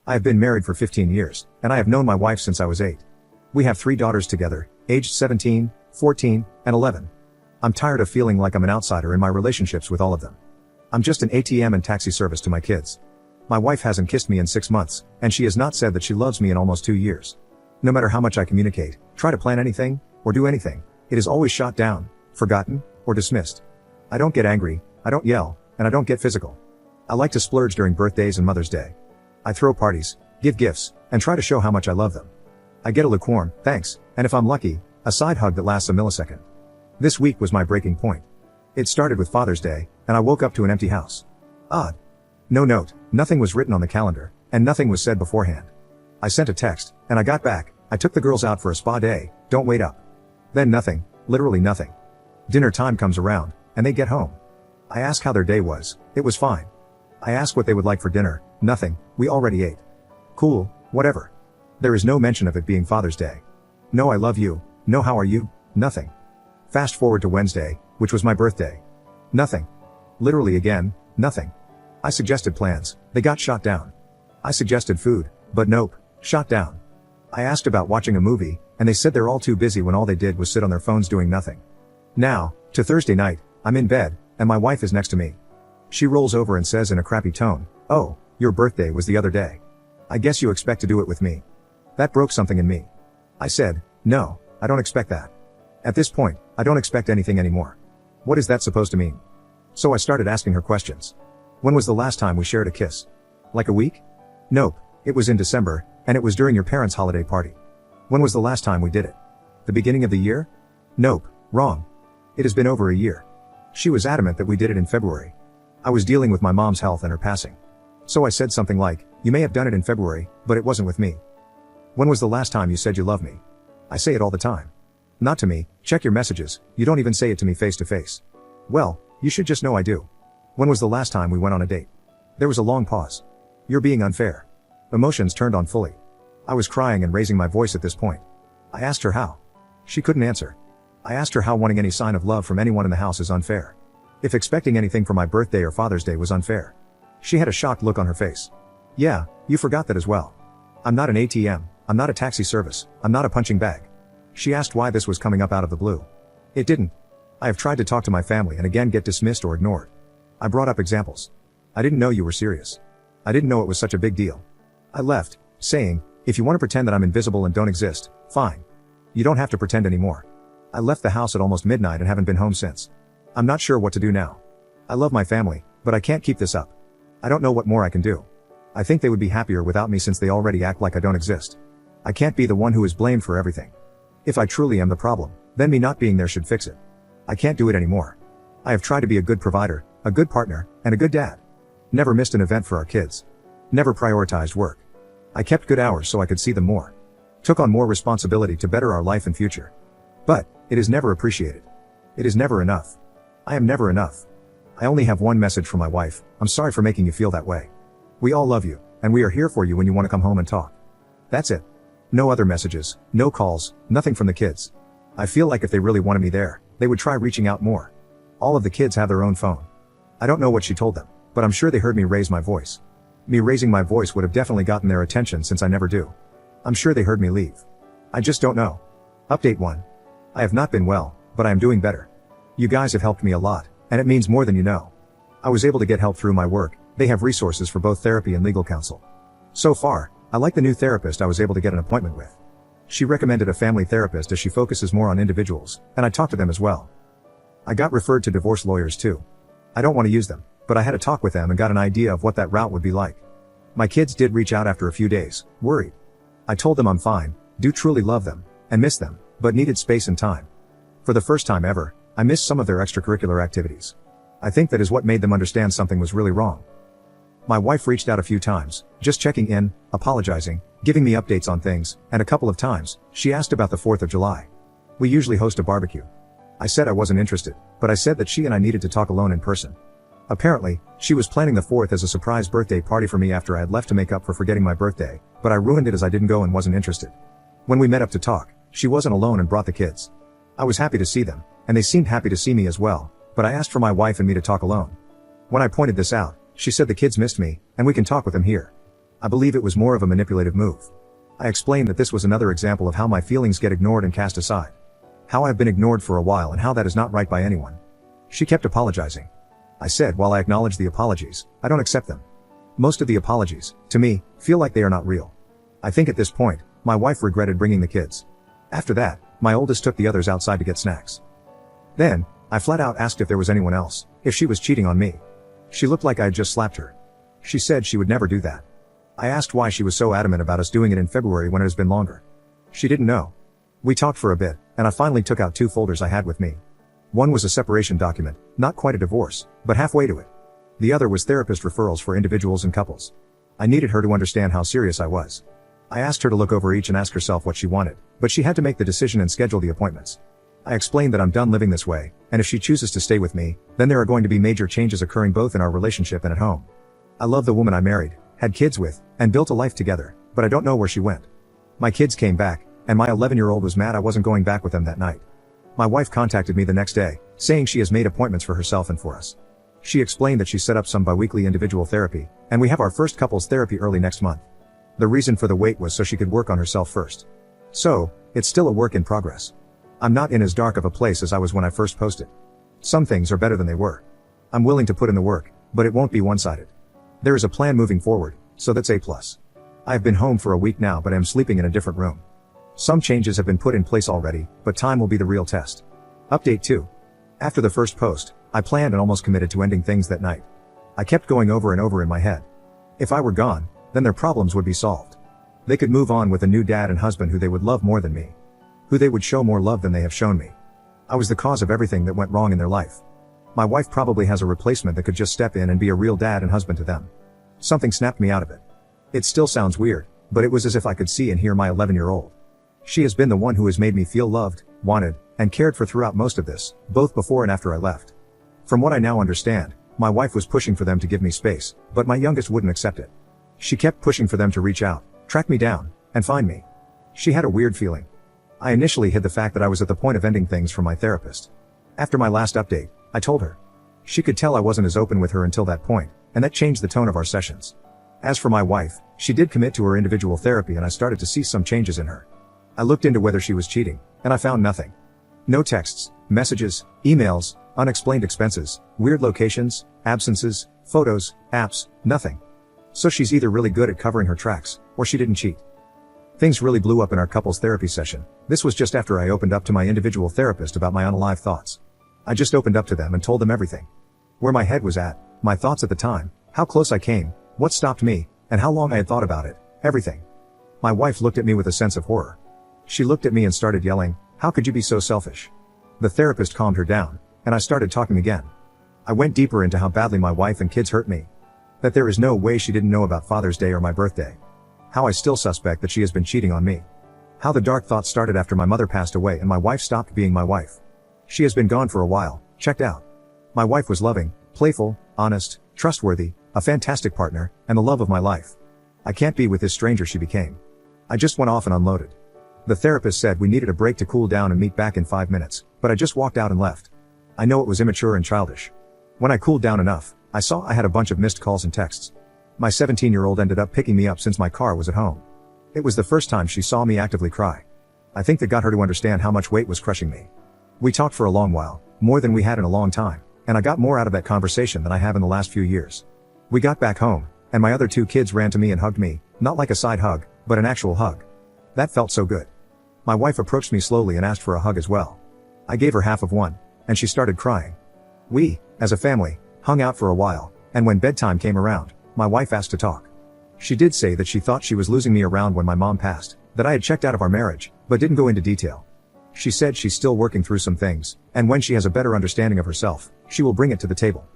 I have been married for 15 years, and I have known my wife since I was 8. We have 3 daughters together, aged 17, 14, and 11. I'm tired of feeling like I'm an outsider in my relationships with all of them. I'm just an ATM and taxi service to my kids. My wife hasn't kissed me in 6 months, and she has not said that she loves me in almost 2 years. No matter how much I communicate, try to plan anything, or do anything, it is always shot down, forgotten, or dismissed. I don't get angry, I don't yell, and I don't get physical. I like to splurge during birthdays and Mother's Day. I throw parties, give gifts, and try to show how much I love them. I get a lukewarm, thanks, and if I'm lucky, a side hug that lasts a millisecond. This week was my breaking point. It started with Father's Day, and I woke up to an empty house. Odd. No note, nothing was written on the calendar, and nothing was said beforehand. I sent a text, and I got back, I took the girls out for a spa day, don't wait up. Then nothing, literally nothing. Dinner time comes around, and they get home. I ask how their day was, it was fine. I ask what they would like for dinner, nothing, we already ate. Cool, whatever. There is no mention of it being Father's Day. No I love you, no how are you, nothing. Fast forward to Wednesday, which was my birthday. Nothing. Literally again, nothing. I suggested plans, they got shot down. I suggested food, but nope, shot down. I asked about watching a movie, and they said they're all too busy when all they did was sit on their phones doing nothing. Now, to Thursday night, I'm in bed, and my wife is next to me. She rolls over and says in a crappy tone, "Oh, your birthday was the other day. I guess you expect to do it with me." That broke something in me. I said, "No, I don't expect that. At this point, I don't expect anything anymore. What is that supposed to mean?" So I started asking her questions. When was the last time we shared a kiss? Like a week? Nope, it was in December, and it was during your parents' holiday party. When was the last time we did it? The beginning of the year? Nope, wrong. It has been over a year. She was adamant that we did it in February. I was dealing with my mom's health and her passing. So I said something like, "You may have done it in February, but it wasn't with me." When was the last time you said you love me? I say it all the time. Not to me, check your messages, you don't even say it to me face to face. Well, you should just know I do. When was the last time we went on a date? There was a long pause. You're being unfair. Emotions turned on fully. I was crying and raising my voice at this point. I asked her how. She couldn't answer. I asked her how wanting any sign of love from anyone in the house is unfair. If expecting anything for my birthday or Father's Day was unfair. She had a shocked look on her face. Yeah, you forgot that as well. I'm not an ATM, I'm not a taxi service, I'm not a punching bag. She asked why this was coming up out of the blue. It didn't. I have tried to talk to my family and again get dismissed or ignored. I brought up examples. I didn't know you were serious. I didn't know it was such a big deal. I left, saying, if you want to pretend that I'm invisible and don't exist, fine. You don't have to pretend anymore. I left the house at almost midnight and haven't been home since. I'm not sure what to do now. I love my family, but I can't keep this up. I don't know what more I can do. I think they would be happier without me since they already act like I don't exist. I can't be the one who is blamed for everything. If I truly am the problem, then me not being there should fix it. I can't do it anymore. I have tried to be a good provider, a good partner, and a good dad. Never missed an event for our kids. Never prioritized work. I kept good hours so I could see them more. Took on more responsibility to better our life and future. But, it is never appreciated. It is never enough. I am never enough. I only have one message from my wife, I'm sorry for making you feel that way. We all love you, and we are here for you when you want to come home and talk. That's it. No other messages, no calls, nothing from the kids. I feel like if they really wanted me there, they would try reaching out more. All of the kids have their own phone. I don't know what she told them, but I'm sure they heard me raise my voice. Me raising my voice would have definitely gotten their attention since I never do. I'm sure they heard me leave. I just don't know. Update 1. I have not been well, but I am doing better. You guys have helped me a lot, and it means more than you know. I was able to get help through my work, they have resources for both therapy and legal counsel. So far, I like the new therapist I was able to get an appointment with. She recommended a family therapist as she focuses more on individuals, and I talked to them as well. I got referred to divorce lawyers too. I don't want to use them, but I had a talk with them and got an idea of what that route would be like. My kids did reach out after a few days, worried. I told them I'm fine, do truly love them, and miss them, but needed space and time. For the first time ever, I missed some of their extracurricular activities. I think that is what made them understand something was really wrong. My wife reached out a few times, just checking in, apologizing, giving me updates on things, and a couple of times, she asked about the 4th of July. We usually host a barbecue. I said I wasn't interested, but I said that she and I needed to talk alone in person. Apparently, she was planning the 4th as a surprise birthday party for me after I had left to make up for forgetting my birthday, but I ruined it as I didn't go and wasn't interested. When we met up to talk, she wasn't alone and brought the kids. I was happy to see them, and they seemed happy to see me as well, but I asked for my wife and me to talk alone. When I pointed this out, she said the kids missed me, and we can talk with them here. I believe it was more of a manipulative move. I explained that this was another example of how my feelings get ignored and cast aside. How I've been ignored for a while and how that is not right by anyone. She kept apologizing. I said while I acknowledge the apologies, I don't accept them. Most of the apologies, to me, feel like they are not real. I think at this point, my wife regretted bringing the kids. After that, my oldest took the others outside to get snacks. Then, I flat out asked if there was anyone else, if she was cheating on me. She looked like I had just slapped her. She said she would never do that. I asked why she was so adamant about us doing it in February when it has been longer. She didn't know. We talked for a bit, and I finally took out 2 folders I had with me. One was a separation document, not quite a divorce, but halfway to it. The other was therapist referrals for individuals and couples. I needed her to understand how serious I was. I asked her to look over each and ask herself what she wanted, but she had to make the decision and schedule the appointments. I explained that I'm done living this way, and if she chooses to stay with me, then there are going to be major changes occurring both in our relationship and at home. I love the woman I married, had kids with, and built a life together, but I don't know where she went. My kids came back, and my 11-year-old was mad I wasn't going back with them that night. My wife contacted me the next day, saying she has made appointments for herself and for us. She explained that she set up some bi-weekly individual therapy, and we have our first couples therapy early next month. The reason for the wait was so she could work on herself first. So, it's still a work in progress. I'm not in as dark of a place as I was when I first posted. Some things are better than they were. I'm willing to put in the work, but it won't be one-sided. There is a plan moving forward, so that's A+. I've been home for a week now but am sleeping in a different room. Some changes have been put in place already, but time will be the real test. Update 2. After the first post, I planned and almost committed to ending things that night. I kept going over and over in my head. If I were gone, then their problems would be solved. They could move on with a new dad and husband who they would love more than me. Who they would show more love than they have shown me. I was the cause of everything that went wrong in their life. My wife probably has a replacement that could just step in and be a real dad and husband to them. Something snapped me out of it. It still sounds weird, but it was as if I could see and hear my 11-year-old. She has been the one who has made me feel loved, wanted, and cared for throughout most of this, both before and after I left. From what I now understand, my wife was pushing for them to give me space, but my youngest wouldn't accept it. She kept pushing for them to reach out, track me down, and find me. She had a weird feeling. I initially hid the fact that I was at the point of ending things from my therapist. After my last update, I told her. She could tell I wasn't as open with her until that point, and that changed the tone of our sessions. As for my wife, she did commit to her individual therapy and I started to see some changes in her. I looked into whether she was cheating, and I found nothing. No texts, messages, emails, unexplained expenses, weird locations, absences, photos, apps, nothing. So she's either really good at covering her tracks, or she didn't cheat. Things really blew up in our couples therapy session. This was just after I opened up to my individual therapist about my unalive thoughts. I just opened up to them and told them everything. Where my head was at, my thoughts at the time, how close I came, what stopped me, and how long I had thought about it, everything. My wife looked at me with a sense of horror. She looked at me and started yelling, "How could you be so selfish?" The therapist calmed her down, and I started talking again. I went deeper into how badly my wife and kids hurt me. That there is no way she didn't know about Father's Day or my birthday. How I still suspect that she has been cheating on me. How the dark thoughts started after my mother passed away and my wife stopped being my wife. She has been gone for a while, checked out. My wife was loving, playful, honest, trustworthy, a fantastic partner, and the love of my life. I can't be with this stranger she became. I just went off and unloaded. The therapist said we needed a break to cool down and meet back in 5 minutes, but I just walked out and left. I know it was immature and childish. When I cooled down enough, I saw I had a bunch of missed calls and texts. My 17-year-old ended up picking me up since my car was at home. It was the first time she saw me actively cry. I think that got her to understand how much weight was crushing me. We talked for a long while, more than we had in a long time, and I got more out of that conversation than I have in the last few years. We got back home, and my other 2 kids ran to me and hugged me, not like a side hug, but an actual hug. That felt so good. My wife approached me slowly and asked for a hug as well. I gave her half of one, and she started crying. We, as a family, hung out for a while, and when bedtime came around, my wife asked to talk. She did say that she thought she was losing me around when my mom passed, that I had checked out of our marriage, but didn't go into detail. She said she's still working through some things, and when she has a better understanding of herself, she will bring it to the table.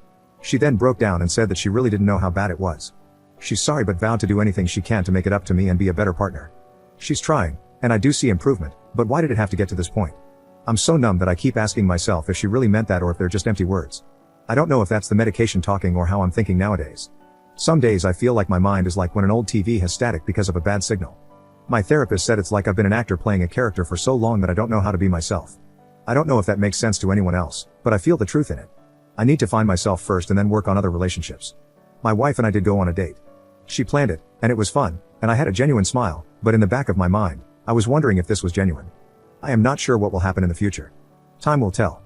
She then broke down and said that she really didn't know how bad it was. She's sorry but vowed to do anything she can to make it up to me and be a better partner. She's trying, and I do see improvement, but why did it have to get to this point? I'm so numb that I keep asking myself if she really meant that or if they're just empty words. I don't know if that's the medication talking or how I'm thinking nowadays. Some days I feel like my mind is like when an old TV has static because of a bad signal. My therapist said it's like I've been an actor playing a character for so long that I don't know how to be myself. I don't know if that makes sense to anyone else, but I feel the truth in it. I need to find myself first and then work on other relationships. My wife and I did go on a date. She planned it, and it was fun, and I had a genuine smile, but in the back of my mind, I was wondering if this was genuine. I am not sure what will happen in the future. Time will tell.